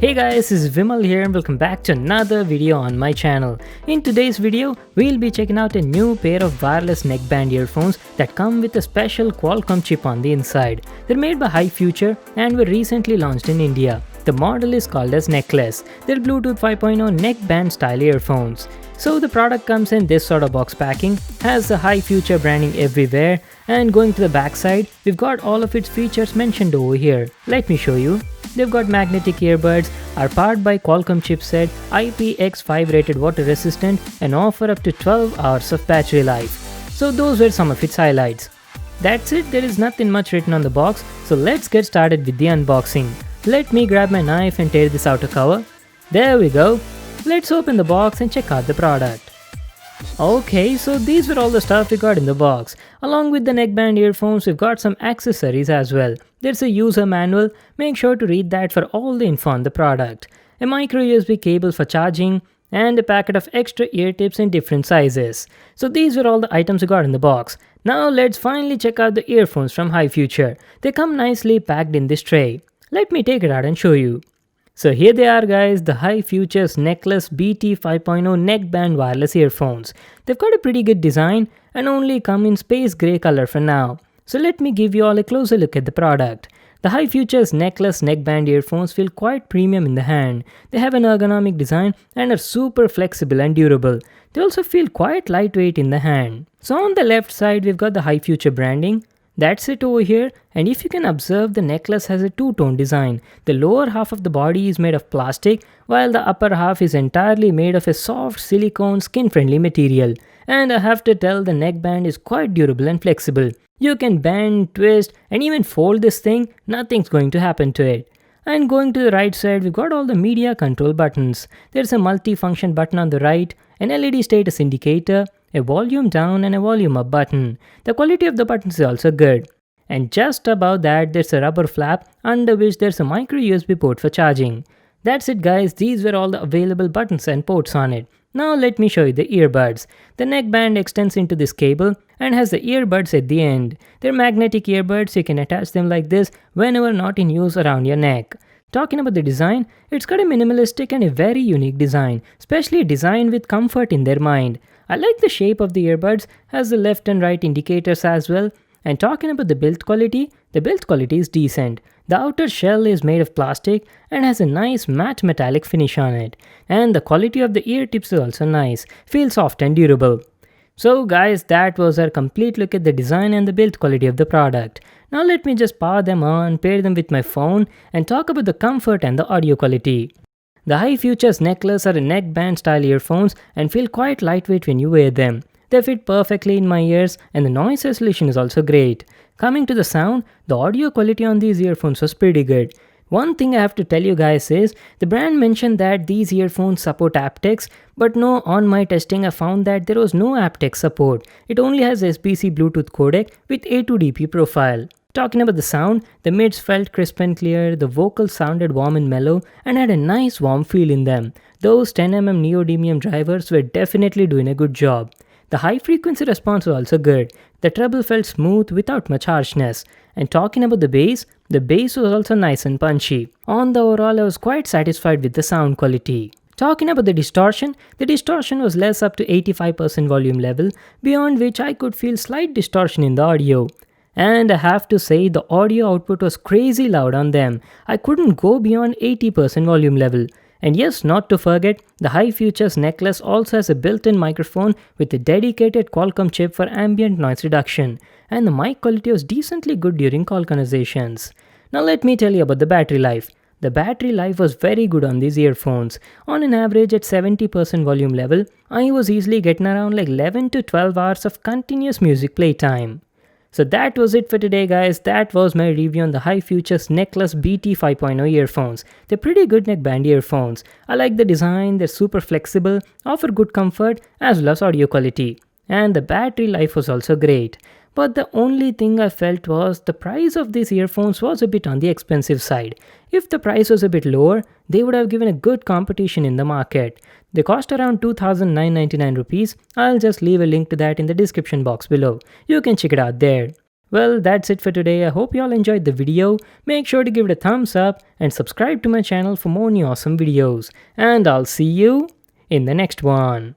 Hey guys, this is Vimal here and welcome back to another video on my channel. In today's video, we'll be checking out a new pair of wireless neckband earphones that come with a special Qualcomm chip on the inside. They're made by HiFuture and were recently launched in India. The model is called as Necklace. They're Bluetooth 5.0 neckband style earphones. So the product comes in this sort of box packing, has the HiFuture branding everywhere, and going to the back side, we've got all of its features mentioned over here. Let me show you. They've got magnetic earbuds, are powered by Qualcomm chipset, IPX5 rated water resistant, and offer up to 12 hours of battery life. So those were some of its highlights. That's it, there is nothing much written on the box, so let's get started with the unboxing. Let me grab my knife and tear this outer cover. There we go. Let's open the box and check out the product. Okay, so these were all the stuff we got in the box. Along with the neckband earphones, we've got some accessories as well. There's a user manual, make sure to read that for all the info on the product. A micro USB cable for charging, and a packet of extra ear tips in different sizes. So these were all the items we got in the box. Now let's finally check out the earphones from HiFuture. They come nicely packed in this tray. Let me take it out and show you. So here they are guys, the HiFuture's Necklace BT 5.0 neckband wireless earphones. They've got a pretty good design and only come in space grey color for now. So let me give you all a closer look at the product. The HiFuture's Necklace neckband earphones feel quite premium in the hand. They have an ergonomic design and are super flexible and durable. They also feel quite lightweight in the hand. So on the left side we've got the HiFuture branding. That's it over here, and if you can observe, the necklace has a two-tone design. The lower half of the body is made of plastic, while the upper half is entirely made of a soft silicone skin-friendly material. And I have to tell, the neckband is quite durable and flexible. You can bend, twist, and even fold this thing, nothing's going to happen to it. And going to the right side, we've got all the media control buttons. There's a multi-function button on the right, an LED status indicator, a volume down and a volume up button. The quality of the buttons is also good. And just above that, there's a rubber flap under which there's a micro USB port for charging. That's it guys, these were all the available buttons and ports on it. Now let me show you the earbuds. The neckband extends into this cable and has the earbuds at the end. They're magnetic earbuds, you can attach them like this whenever not in use around your neck. Talking about the design, it's got a minimalistic and a very unique design, especially a design with comfort in their mind. I like the shape of the earbuds, has the left and right indicators as well. And talking about the build quality is decent. The outer shell is made of plastic and has a nice matte metallic finish on it. And the quality of the ear tips is also nice, feels soft and durable. So guys, that was our complete look at the design and the build quality of the product. Now let me just power them on, pair them with my phone, and talk about the comfort and the audio quality. The HiFuture's Necklace are a neckband style earphones and feel quite lightweight when you wear them. They fit perfectly in my ears and the noise isolation is also great. Coming to the sound, the audio quality on these earphones was pretty good. One thing I have to tell you guys is, the brand mentioned that these earphones support aptics, but no, on my testing I found that there was no aptic support. It only has SBC Bluetooth codec with A2DP profile. Talking about the sound, the mids felt crisp and clear, the vocals sounded warm and mellow and had a nice warm feel in them. Those 10mm neodymium drivers were definitely doing a good job. The high frequency response was also good. The treble felt smooth without much harshness. And talking about the bass was also nice and punchy. On the overall, I was quite satisfied with the sound quality. Talking about the distortion was less up to 85% volume level, beyond which I could feel slight distortion in the audio. And I have to say, the audio output was crazy loud on them. I couldn't go beyond 80% volume level. And yes, not to forget, the HiFuture's Necklace also has a built-in microphone with a dedicated Qualcomm chip for ambient noise reduction. And the mic quality was decently good during call conversations. Now let me tell you about the battery life. The battery life was very good on these earphones. On an average at 70% volume level, I was easily getting around like 11 to 12 hours of continuous music playtime. So that was it for today guys, that was my review on the HiFuture's Necklace BT 5.0 earphones. They're pretty good neckband earphones. I like the design, they're super flexible, offer good comfort as well as audio quality. And the battery life was also great. But the only thing I felt was the price of these earphones was a bit on the expensive side. If the price was a bit lower, they would have given a good competition in the market. They cost around 2,999 rupees. I'll just leave a link to that in the description box below. You can check it out there. Well, that's it for today. I hope you all enjoyed the video. Make sure to give it a thumbs up and subscribe to my channel for more new awesome videos. And I'll see you in the next one.